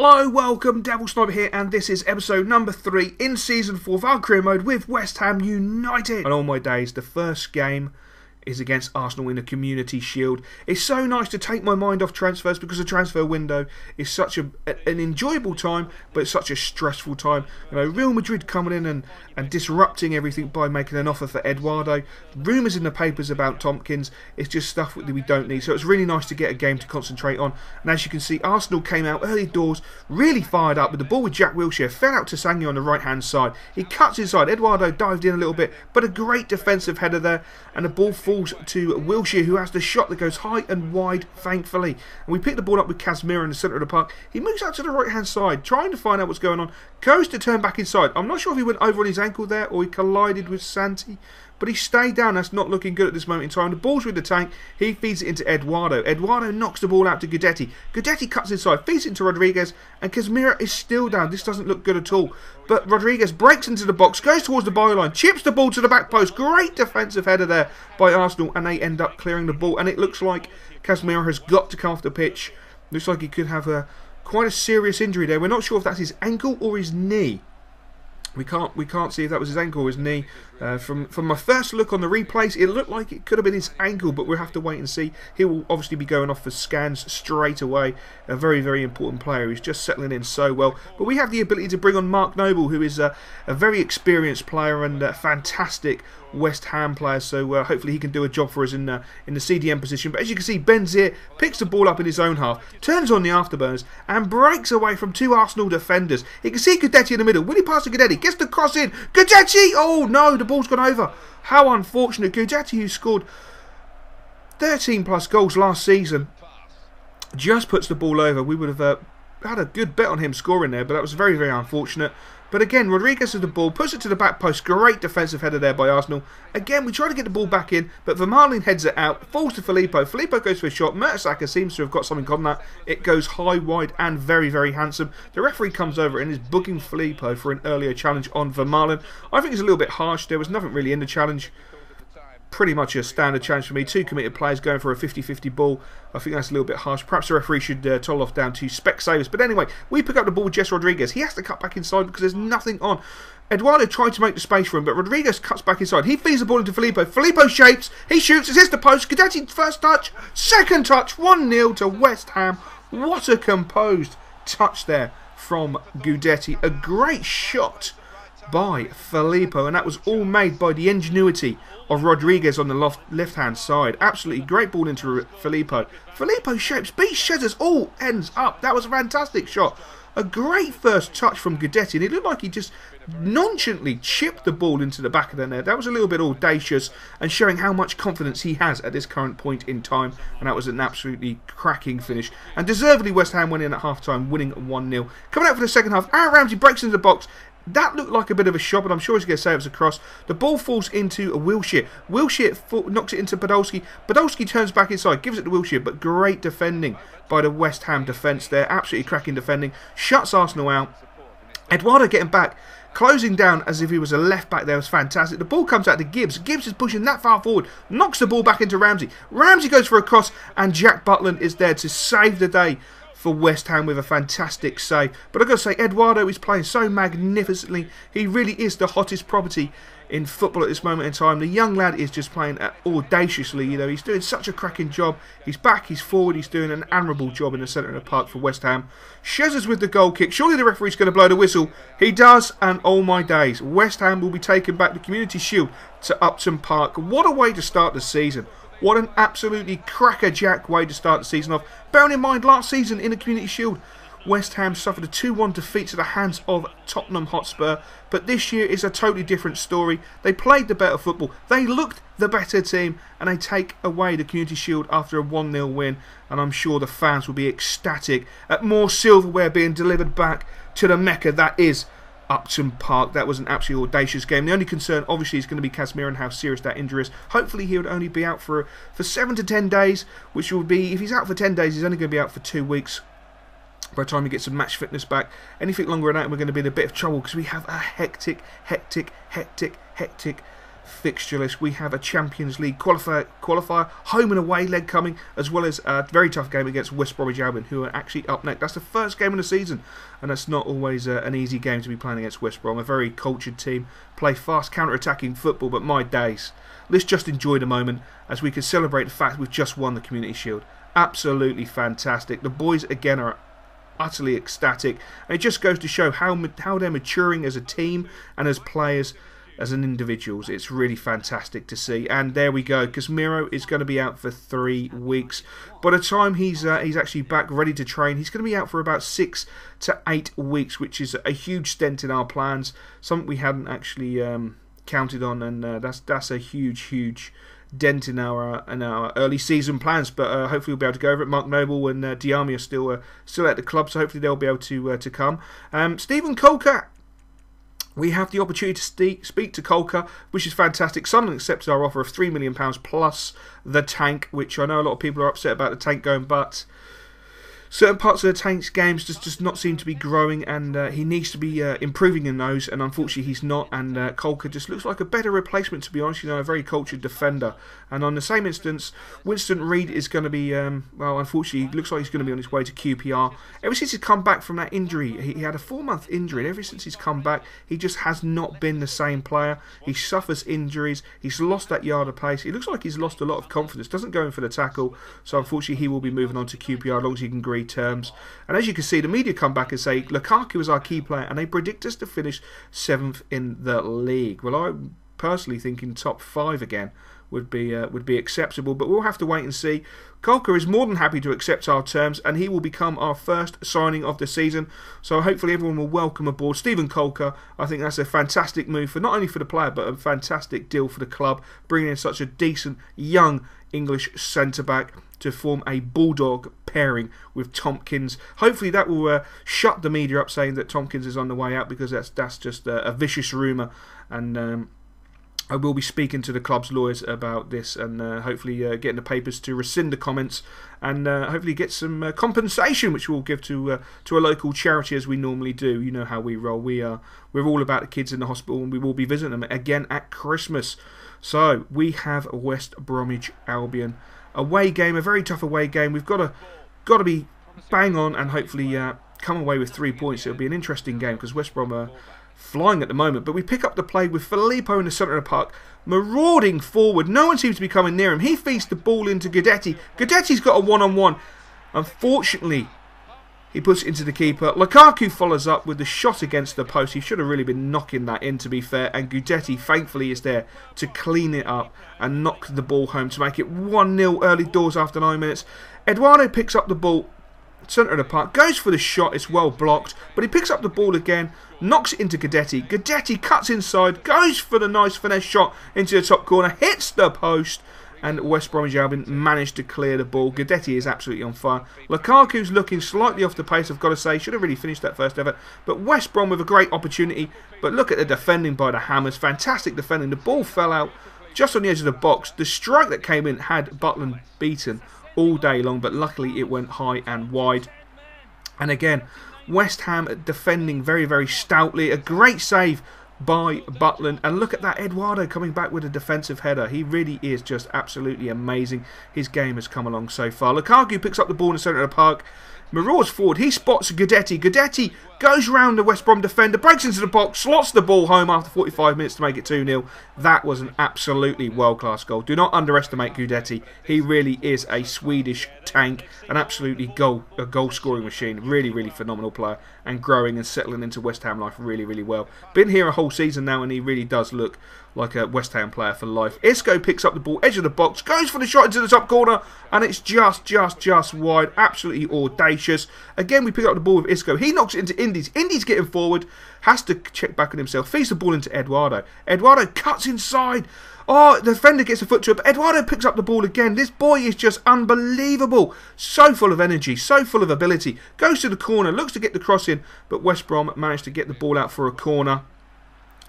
Hello, welcome, Devil Sniper here, and this is episode number 3 in Season 4 of our career mode with West Ham United. On all my days, the first game is against Arsenal in the Community Shield. It's so nice to take my mind off transfers because the transfer window is such an enjoyable time, but it's such a stressful time. You know, Real Madrid coming in and disrupting everything by making an offer for Eduardo. Rumours in the papers about Tompkins. It's just stuff that we don't need. So it's really nice to get a game to concentrate on. And as you can see, Arsenal came out early doors, really fired up with the ball with Jack Wilshere. Fell out to Sangha on the right-hand side. He cuts inside. Eduardo dived in a little bit, but a great defensive header there. And the ball falls to Wilshere, who has the shot that goes high and wide, thankfully. And we pick the ball up with Casemiro in the centre of the park. He moves out to the right-hand side, trying to find out what's going on. Goes to turn back inside. I'm not sure if he went over on his ankle there or he collided with Santi, but he stayed down. That's not looking good at this moment in time. The ball's with the tank. He feeds it into Eduardo. Eduardo knocks the ball out to Guidetti. Guidetti cuts inside, feeds it into Rodriguez, and Casemiro is still down. This doesn't look good at all. But Rodriguez breaks into the box, goes towards the byline, chips the ball to the back post. Great defensive header there by Arsenal, and they end up clearing the ball. And it looks like Casemiro has got to come off the pitch. Looks like he could have quite a serious injury there. We're not sure if that's his ankle or his knee. We can't see if that was his ankle or his knee. From my first look on the replays, it looked like it could have been his ankle, but we'll have to wait and see. He will obviously be going off for scans straight away. A very, very important player who's just settling in so well. But we have the ability to bring on Mark Noble, who is a very experienced player and a fantastic West Ham player. So hopefully he can do a job for us in the CDM position. But as you can see, Benzir picks the ball up in his own half, turns on the afterburners, and breaks away from two Arsenal defenders. You can see Guidetti in the middle. Will he pass to Guidetti? Gets the cross in. Guidetti! Oh no, the ball's gone over. How unfortunate. Guidetti, who scored 13 plus goals last season, just puts the ball over. We would have had a good bet on him scoring there, but that was very, very unfortunate. But again, Rodriguez has the ball, puts it to the back post. Great defensive header there by Arsenal. Again, we try to get the ball back in, but Vermaelen heads it out, falls to Filippo. Filippo goes for a shot. Mertesacker seems to have got something on that. It goes high, wide, and very, very handsome. The referee comes over and is booking Filippo for an earlier challenge on Vermaelen. I think it's a little bit harsh. There was nothing really in the challenge. Pretty much a standard challenge for me. Two committed players going for a 50-50 ball. I think that's a little bit harsh. Perhaps the referee should toll off down to Specsavers. But anyway, we pick up the ball with Jess Rodriguez. He has to cut back inside because there's nothing on. Eduardo tried to make the space for him, but Rodriguez cuts back inside. He feeds the ball into Filippo. Filippo shapes. He shoots. It's his the post. Guidetti first touch. Second touch. 1-0 to West Ham. What a composed touch there from Guidetti. A great shot by Filippo, and that was all made by the ingenuity of Rodriguez on the left-hand side. Absolutely great ball into Filippo. Filippo shapes, beats Shedders, all ends up. That was a fantastic shot. A great first touch from Guidetti, and it looked like he just nonchalantly chipped the ball into the back of the net. That was a little bit audacious and showing how much confidence he has at this current point in time, and that was an absolutely cracking finish. And deservedly, West Ham went in at half-time, winning 1-0. Coming out for the second half, Aaron Ramsey breaks into the box. That looked like a bit of a shot, but I'm sure he's going to say it was a cross. The ball falls into a Wilshere. Wilshere knocks it into Podolski. Podolski turns back inside, gives it to Wilshere, but great defending by the West Ham defence there. Absolutely cracking defending. Shuts Arsenal out. Eduardo getting back, closing down as if he was a left back there was fantastic. The ball comes out to Gibbs. Gibbs is pushing that far forward, knocks the ball back into Ramsey. Ramsey goes for a cross, and Jack Butland is there to save the day for West Ham with a fantastic save. But I've got to say, Eduardo is playing so magnificently. He really is the hottest property in football at this moment in time. The young lad is just playing audaciously. You know, he's doing such a cracking job. He's back, he's forward, he's doing an admirable job in the centre of the park for West Ham. Shezzers with the goal kick. Surely the referee's going to blow the whistle. He does, and oh my days, West Ham will be taking back the Community Shield to Upton Park. What a way to start the season. What an absolutely crackerjack way to start the season off. Bearing in mind, last season in the Community Shield, West Ham suffered a 2-1 defeat to the hands of Tottenham Hotspur. But this year is a totally different story. They played the better football. They looked the better team. And they take away the Community Shield after a 1-0 win. And I'm sure the fans will be ecstatic at more silverware being delivered back to the Mecca that is Upton Park. That was an absolutely audacious game. The only concern obviously is going to be Casemiro and how serious that injury is. Hopefully he would only be out for 7 to 10 days, which will be, if he's out for 10 days, he's only going to be out for 2 weeks by the time he gets some match fitness back. Anything longer than that, we're going to be in a bit of trouble because we have a hectic fixture list. We have a Champions League qualifier, home and away leg coming, as well as a very tough game against West Bromwich Albion, who are actually up next. That's the first game of the season, and that's not always an easy game to be playing against West Brom. A very cultured team, play fast counter-attacking football, but my days. Let's just enjoy the moment as we can celebrate the fact we've just won the Community Shield. Absolutely fantastic. The boys again are utterly ecstatic, and it just goes to show how they're maturing as a team and as players, as an individuals. It's really fantastic to see. And there we go. Casemiro is going to be out for 3 weeks. By the time he's actually back ready to train, he's going to be out for about 6 to 8 weeks, which is a huge stint in our plans. Something we hadn't actually counted on, and that's a huge dent in our early season plans. But hopefully we'll be able to go over it. Mark Noble and Diami are still at the club, so hopefully they'll be able to come. Stephen Colker. We have the opportunity to speak to Colker, which is fantastic. Sunderland accepted our offer of £3 million plus the tank, which I know a lot of people are upset about the tank going, but certain parts of the tank's games just not seem to be growing, and he needs to be improving in those, and unfortunately he's not. And Colker just looks like a better replacement, to be honest. You know, a very cultured defender. And on the same instance, Winston Reid is going to be, well, unfortunately, looks like he's going to be on his way to QPR. Ever since he's come back from that injury, he had a 4-month injury, and ever since he's come back, he just has not been the same player. He suffers injuries. He's lost that yard of pace. He looks like he's lost a lot of confidence. Doesn't go in for the tackle. So unfortunately, he will be moving on to QPR as long as he can agree terms. And as you can see, the media come back and say Lukaku is our key player, and they predict us to finish 7th in the league. Well, I'm personally thinking top 5 again would be acceptable, but we'll have to wait and see. Colker is more than happy to accept our terms, and he will become our first signing of the season. So hopefully everyone will welcome aboard Stephen Colker. I think that's a fantastic move for not only for the player, but a fantastic deal for the club, bringing in such a decent young English centre-back to form a bulldog pairing with Tompkins. Hopefully that will shut the media up saying that Tompkins is on the way out, because that's just a vicious rumour. And I will be speaking to the club's lawyers about this, and hopefully getting the papers to rescind the comments, and hopefully get some compensation, which we'll give to a local charity, as we normally do. You know how we roll. We're all about the kids in the hospital, and we will be visiting them again at Christmas. So we have West Bromwich Albion away game, a very tough away game. We've got to be bang on and hopefully come away with 3 points. It'll be an interesting game because West Brom are flying at the moment, but we pick up the play with Filippo in the centre of the park, marauding forward. No one seems to be coming near him. He feeds the ball into Guidetti. Guidetti's got a one-on-one. Unfortunately, he puts it into the keeper. Lukaku follows up with the shot against the post. He should have really been knocking that in, to be fair, and Guidetti thankfully is there to clean it up and knock the ball home to make it 1-0 early doors after 9 minutes. Eduardo picks up the ball, centre of the park, goes for the shot. It's well blocked, but he picks up the ball again, knocks it into Guidetti. Guidetti cuts inside, goes for the nice finesse shot into the top corner, hits the post, and West Bromwich Albion managed to clear the ball. Guidetti is absolutely on fire. Lukaku's looking slightly off the pace, I've got to say. Should have really finished that first effort. But West Brom with a great opportunity. But look at the defending by the Hammers. Fantastic defending. The ball fell out just on the edge of the box. The strike that came in had Butland beaten all day long, but luckily it went high and wide. And again, West Ham defending very, very stoutly. A great save by Butland, and look at that, Eduardo coming back with a defensive header. He really is just absolutely amazing. His game has come along so far. Lukaku picks up the ball in the centre of the park, marauds forward, he spots Guidetti. Guidetti goes round the West Brom defender, breaks into the box, slots the ball home after 45 minutes to make it 2-0. That was an absolutely world-class goal. Do not underestimate Guidetti. He really is a Swedish tank, an absolutely goal-scoring machine. Really, really phenomenal player, and growing and settling into West Ham life really, really well. Been here a whole season now, and he really does look like a West Ham player for life. Isco picks up the ball, edge of the box, goes for the shot into the top corner, and it's just wide. Absolutely audacious. Again, we pick up the ball with Isco. He knocks it into Indies. Indies getting forward, has to check back on himself, feeds the ball into Eduardo. Eduardo cuts inside. Oh, the defender gets a foot to it, but Eduardo picks up the ball again. This boy is just unbelievable. So full of energy, so full of ability. Goes to the corner, looks to get the cross in, but West Brom managed to get the ball out for a corner.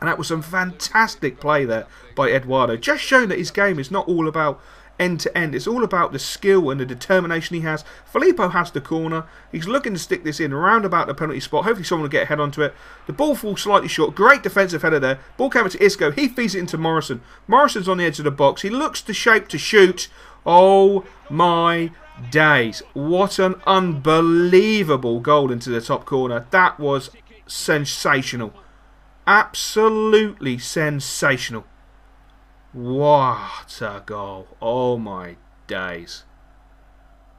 And that was some fantastic play there by Eduardo. Just showing that his game is not all about end to end. It's all about the skill and the determination he has. Filippo has the corner. He's looking to stick this in round about the penalty spot. Hopefully someone will get a head onto it. The ball falls slightly short. Great defensive header there. Ball came to Isco. He feeds it into Morrison. Morrison's on the edge of the box. He looks to shape to shoot. Oh my days. What an unbelievable goal into the top corner. That was sensational. Absolutely sensational. What a goal. Oh my days.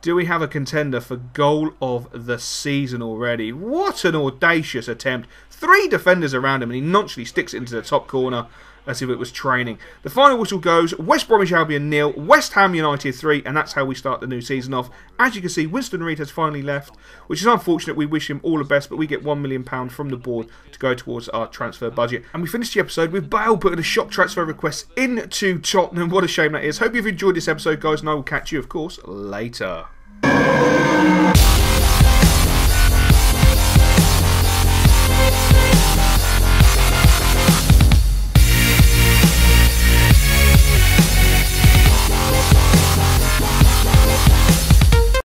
Do we have a contender for goal of the season already? What an audacious attempt. 3 defenders around him and he nonchalantly sticks it into the top corner as if it was training. The final whistle goes West Bromwich Albion 0, West Ham United 3, and that's how we start the new season off. As you can see, Winston Reid has finally left, which is unfortunate. We wish him all the best, but we get £1 million from the board to go towards our transfer budget. And we finished the episode with Bale putting a shock transfer request into Tottenham. What a shame that is. Hope you've enjoyed this episode, guys, and I will catch you, of course, later.